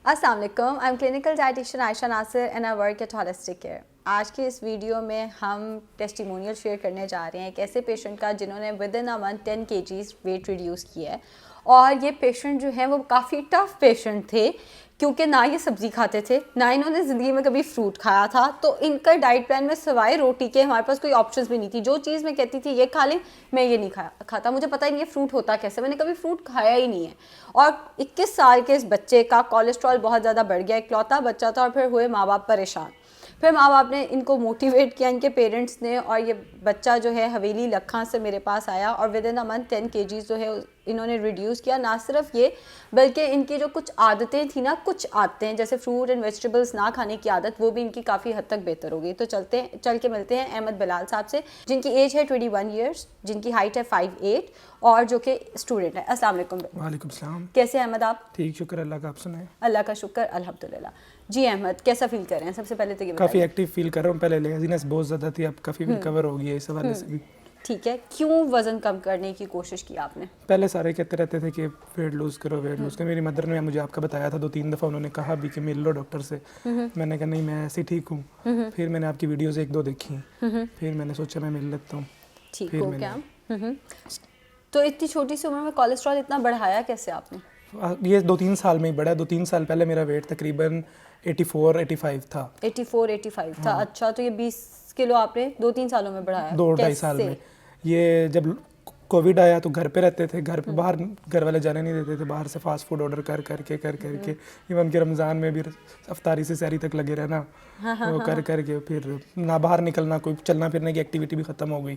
अस्सलाम वालेकुम, I am clinical dietitian Ayesha Nasir and I work at holistic care. आज के इस वीडियो में हम टेस्टिमोनियल शेयर करने जा रहे हैं एक ऐसे पेशेंट का जिन्होंने with in a month 10 kgs weight reduce किया है। और ये पेशेंट जो है वो काफ़ी टफ पेशेंट थे, क्योंकि ना ये सब्ज़ी खाते थे, ना इन्होंने ज़िंदगी में कभी फ्रूट खाया था। तो इनका डाइट प्लान में सिवाय रोटी के हमारे पास कोई ऑप्शंस भी नहीं थी। जो चीज़ मैं कहती थी ये खा लें, मैं ये नहीं खाता, मुझे पता ही नहीं है फ्रूट होता कैसे, मैंने कभी फ्रूट खाया ही नहीं है। और 21 साल के इस बच्चे का कोलेस्ट्रॉल बहुत ज़्यादा बढ़ गया, इकलौता बच्चा था, और फिर हुए माँ बाप परेशान। फिर माँ बाप ने इनको मोटिवेट किया, इनके पेरेंट्स ने, और ये बच्चा जो है हवेली लखा से मेरे पास आया और with in a month 10 kgs जो है इन्होंने रिड्यूस किया। ना सिर्फ ये, बल्कि इनकी जो कुछ आदतें थी ना, कुछ आदतें जैसे फ्रूट एंड वेजिटेबल्स ना खाने की आदत, वो भी इनकी काफ़ी हद तक बेहतर हो गई। तो चल के मिलते हैं अहमद बिलाल साहब से, जिनकी एज है 21 ईयर्स, जिनकी हाइट है 5'8" और जो कि स्टूडेंट है। अस्सलाम वालेकुम। वालेकुम सलाम। कैसे अहमद आप? ठीक, शुक्र अल्लाह का। आप सुनाएं। अल्लाह का शुक्र, अल्हम्दुलिल्लाह। जी अहमद, कैसा फील कर रहे हैं? सबसे पहले तो ये काफ़ी एक्टिव फील कर रहा हूँ। पहले लेजीनेस बहुत ज़्यादा थी, अब काफ़ी रिकवर हो गई है इस हवाले से भी। ठीक है, क्यों वज़न कम करने की कोशिश की आपने? पहले सारे कहते रहते थे कि वेट लूज़ करो, वेट लूज़ करो। मेरी मदर ने मुझे आपका बताया था 2-3 दफ़ा, उन्होंने कहा भी कि मिल लो डॉक्टर से। मैंने कहा नहीं, मैं ऐसे ही ठीक हूँ। फिर मैंने आपकी वीडियोज़ 1-2 देखी, फिर मैंने सोचा मैं मिल लेता हूँ। ठीक हो क्या? तो इतनी छोटी सी उम्र में कोलेस्ट्रॉल इतना बढ़ाया कैसे आपने? ये 2-3 साल में ही बढ़ा। 2-3 साल पहले मेरा वेट तकरीबन 84-85 था। 84-85 था। अच्छा, तो ये 20 किलो आपने 2-3 सालों में बढ़ाया? 2-2.5 साल में। ये जब कोविड आया तो घर पे रहते थे, घर पे बाहर घर वाले जाने नहीं देते थे, बाहर से फास्ट फूड ऑर्डर कर करके इवन कि रमज़ान में भी अफ्तारी से सहरी तक लगे रहना, वो कर करके फिर ना बाहर निकलना, कोई चलना फिरने की एक्टिविटी भी ख़त्म हो गई,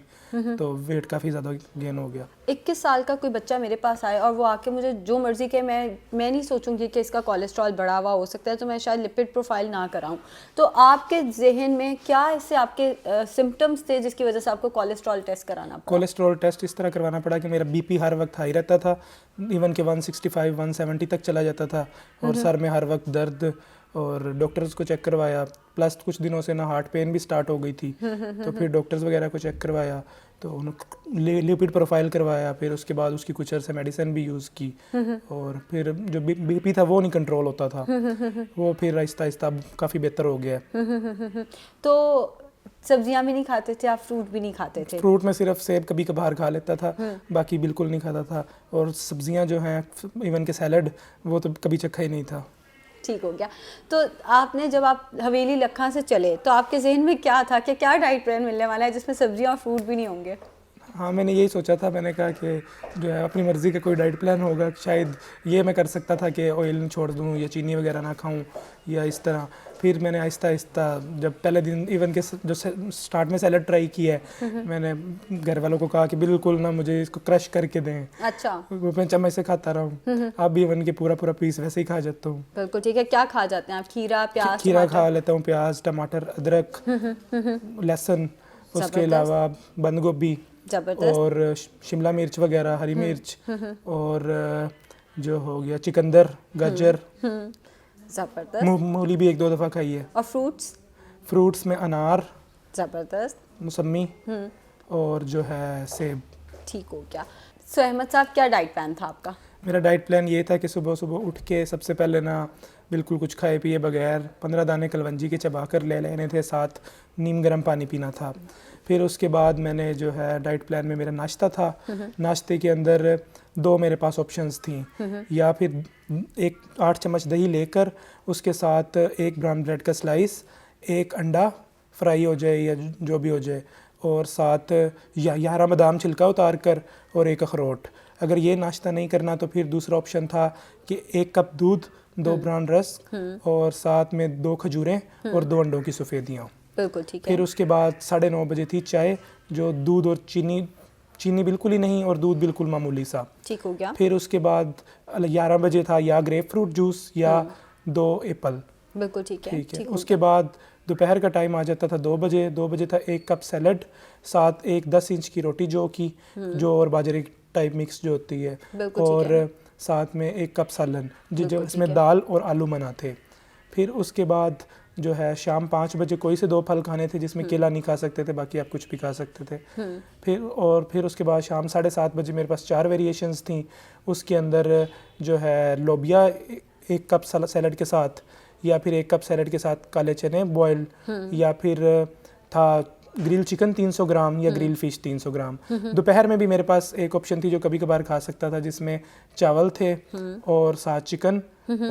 तो वेट काफ़ी ज़्यादा गेन हो गया। 21 साल का कोई बच्चा मेरे पास आए और वो आके मुझे जो मर्ज़ी कहे, मैं नहीं सोचूंगी कि इसका कोलेस्ट्रॉल बढ़ा हुआ हो सकता है, तो मैं शायद लिपिड प्रोफाइल ना कराऊं। तो आपके जहन में क्या ऐसे आपके सिम्टम्स थे जिसकी वजह से आपको कोलेस्ट्रॉल टेस्ट कराना पड़ा? कोलेस्ट्रॉल टेस्ट इस तरह करवाना पड़ा कि मेरा बीपी हर वक्त हाई रहता था, इवन के 165-170 तक चला जाता था, और सर में हर वक्त दर्द, और डॉक्टर्स को चेक करवाया, प्लस कुछ दिनों से ना हार्ट पेन भी स्टार्ट हो गई थी, तो फिर डॉक्टर्स वगैरह को चेक करवाया, तो उन्होंने लिपिड प्रोफाइल करवाया, फिर उसके बाद उसकी कुछ अर्से मेडिसिन भी यूज़ की, और फिर जो बीपी था वो नहीं कंट्रोल होता था, वो फिर आहिस्ता आहिस्ता काफ़ी बेहतर हो गया। तो सब्जियां भी नहीं खाते थे आप? फ्रूट भी नहीं खाते थे? फ्रूट में सिर्फ सेब कभी कभार खा लेता था, बाकी बिल्कुल नहीं खाता था, और सब्जियां जो हैं इवन के सैलड वो तो कभी चखा ही नहीं था। ठीक हो गया। तो आपने जब आप हवेली लखा से चले तो आपके जहन में क्या था कि क्या डाइट प्लान मिलने वाला है जिसमें सब्जियां और फ्रूट भी नहीं होंगे? हाँ, मैंने यही सोचा था। मैंने कहा कि जो है अपनी मर्ज़ी का कोई डाइट प्लान होगा, शायद ये मैं कर सकता था कि ऑयल छोड़ दूँ या चीनी वगैरह ना खाऊं या इस तरह। फिर मैंने आहिस्ता आहिस्ता, जब पहले दिन इवन के जो स्टार्ट में सैलड ट्राई किया है, मैंने घर वालों को कहा कि बिल्कुल ना मुझे इसको क्रश करके दें। अच्छा। वो मैं चम्मच से खाता रहा हूँ, अब भी इवन के पूरा पीस वैसे ही खा जाता हूँ। बिल्कुल ठीक है। क्या खा जाते हैं आप? खीरा, प्याज? खीरा खा लेता हूँ, प्याज, टमाटर, अदरक, लहसुन, उसके अलावा बंद गोभी और शिमला मिर्च वगैरह, हरी मिर्च, और जो हो गया चिकंदर, गाजर, जबरदस्त। मूली भी 1-2 दफ़ा खाई है। और फ्रूट्स में अनार, जबरदस्त, मौसमी, और जो है सेब। ठीक हो गया। सो अहमद साहब, क्या डाइट प्लान था आपका? मेरा डाइट प्लान ये था कि सुबह सुबह उठ के सबसे पहले ना बिल्कुल कुछ खाए पिए बगैर 15 दाने कलवंजी के चबा कर ले लेने थे, साथ नीम गर्म पानी पीना था। फिर उसके बाद मैंने जो है डाइट प्लान में मेरा नाश्ता था, नाश्ते के अंदर 2 मेरे पास ऑप्शंस थी, या फिर 8 चम्मच दही लेकर उसके साथ 1 ब्राउन ब्रेड का स्लाइस, 1 अंडा फ्राई हो जाए या जो भी हो जाए, और साथ 11 बादाम छिलका उतार कर, और 1 अखरोट। अगर ये नाश्ता नहीं करना तो फिर दूसरा ऑप्शन था कि 1 कप दूध, 2 ब्राउन रस्क, और साथ में 2 खजूरें और 2 अंडों की सफ़ेदियाँ। बिल्कुल ठीक है। फिर उसके बाद 9:30 बजे थी चाय, जो दूध और चीनी बिल्कुल ही नहीं, और दूध बिल्कुल मामूली सा। ठीक हो गया। फिर उसके बाद 11 बजे था या ग्रेप फ्रूट जूस या 2 एप्पल। बिल्कुल ठीक है। ठीक है। उसके बाद दोपहर का टाइम आ जाता था 2 बजे। 2 बजे था 1 कप सैलड, साथ 1 10 इंच की रोटी जो और बाजरे टाइप मिक्स जो होती है, और साथ में 1 कप सालन जो इसमें दाल और आलू मना थे। फिर उसके बाद जो है शाम 5 बजे कोई से 2 फल खाने थे, जिसमें केला नहीं खा सकते थे, बाकी आप कुछ भी खा सकते थे। फिर उसके बाद शाम 7:30 बजे मेरे पास 4 वेरिएशंस थी। उसके अंदर जो है लोबिया 1 कप सैलड के साथ, या फिर 1 कप सैलड के साथ काले चने बॉयल, या फिर था ग्रिल चिकन 300 ग्राम या ग्रिल फिश 300 ग्राम। दोपहर में भी मेरे पास एक ऑप्शन थी जो कभी कभार खा सकता था, जिसमें चावल थे और साथ चिकन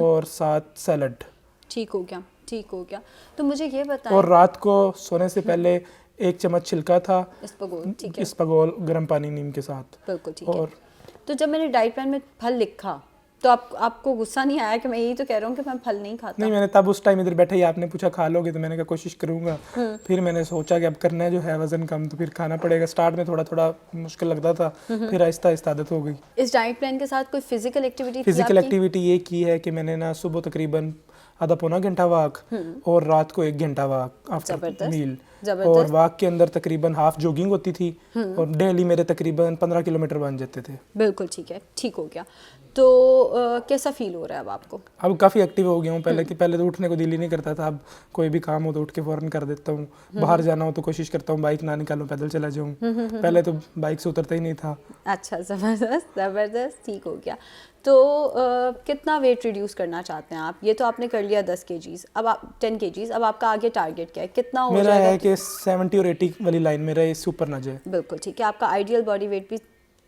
और साथ सैलड। ठीक हो गया, ठीक हो गया। तो मुझे ये बताएं, और रात को सोने से पहले 1 चम्मच छिलका था इस्पगोल, ठीक है, इस्पगोल गर्म पानी नीम के साथ। बिल्कुल ठीक और है। तो जब मैंने डाइट प्लान में फल लिखा तो आपको गुस्सा नहीं आया कि मैं यही तो कह रहा हूँ कि मैं फल नहीं खाता? नहीं, मैंने तब उस टाइम इधर बैठे ही आपने पूछा खा लोगे, तो मैंने कहा कोशिश करूंगा। फिर मैंने सोचा कि अब करना है जो है वजन कम, तो फिर खाना पड़ेगा। स्टार्ट में थोड़ा थोड़ा मुश्किल लगता था, फिर आहिस्ता आहिस्ता आदत हो गई। इस डाइट प्लान के साथ कोई फिजिकल एक्टिविटी फिजिकल एक्टिविटी ये की है कि मैंने ना सुबह तकरीबन आधा पौना घंटा वॉक और रात को 1 घंटा वॉक आफ्टर मील, और वॉक के अंदर तकरीबन हाफ जॉगिंग होती थी, और डेली मेरे तकरीबन 15 किलोमीटर बन जाते थे। बिल्कुल ठीक है, ठीक हो गया। तो कैसा फील हो रहा है अब आपको? अब काफ़ी एक्टिव हो गया हूँ। पहले तो उठने को दिल ही नहीं करता था, अब कोई भी काम हो तो उठ के फ़ौरन कर देता हूँ। बाहर जाना हो तो कोशिश करता हूँ बाइक ना निकालूं, पैदल चला जाऊँ। पहले तो बाइक से उतरता ही नहीं था। अच्छा, ज़बरदस्त ज़बरदस्त, ठीक हो गया। तो कितना वेट रिड्यूस करना चाहते हैं आप? ये तो आपने कर लिया 10 kgs, अब आप 10 kgs, अब आपका आगे टारगेट क्या है, कितना हो मेरा जाएगा? है कि 70 और 80 वाली लाइन मेरा इससे ऊपर ना जाए। बिल्कुल ठीक है। आपका आइडियल बॉडी वेट भी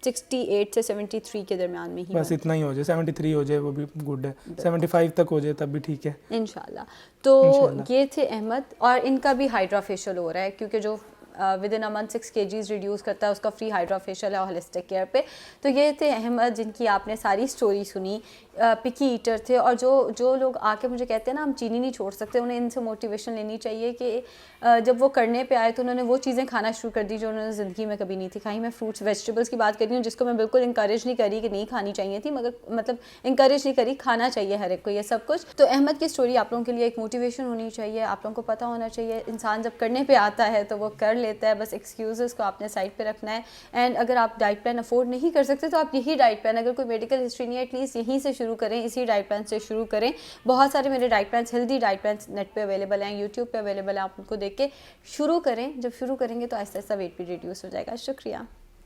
68 से 73 के दरमियान में ही बस इतना ही हो जाए, 73 हो जाए वो भी गुड है, 75 तक हो जाए तब भी ठीक है इंशाल्लाह। तो ये थे अहमद, और इनका भी हाइड्रा फेशियल हो रहा है, क्योंकि जो with in a month 6 kgs reduce करता है उसका फ्री हाइड्रा फेशियल है होलिस्टिक केयर पे। तो ये थे अहमद, जिनकी आपने सारी स्टोरी सुनी। पिकी ईटर थे, और जो लोग आके मुझे कहते हैं ना हम चीनी नहीं छोड़ सकते, उन्हें इनसे मोटिवेशन लेनी चाहिए कि जब वो करने पे आए तो उन्होंने वो चीज़ें खाना शुरू कर दी जो उन्होंने ज़िंदगी में कभी नहीं थी खाई। मैं फ्रूट्स वेजिटेबल्स की बात कर रही हूँ, जिसको मैं बिल्कुल इंकरेज नहीं करी कि नहीं खानी चाहिए थी, मगर मतलब इंकरेज नहीं करी, खाना चाहिए हर एक को ये सब कुछ। तो अहमद की स्टोरी आप लोगों के लिए एक मोटिवेशन होनी चाहिए, आप लोगों को पता होना चाहिए इंसान जब करने पर आता है तो वो कर लेता है, बस एक्सक्यूज़ को आपने साइड पर रखना है। एंड अगर आप डाइट प्लान अफोर्ड नहीं कर सकते तो आप यही डाइट प्लान, अगर कोई मेडिकल हिस्ट्री नहीं है, एटलीस्ट यहीं से शुरू करें, इसी डाइट प्लान से शुरू करें। बहुत सारे मेरे diet plans, healthy diet plans net पे अवेलेबल हैं, यूट्यूब पे अवेलेबल है, आप उनको देख के शुरू करें। जब शुरू करेंगे तो आहिस्ता आहिस्ता वेट भी रिड्यूस हो जाएगा। शुक्रिया।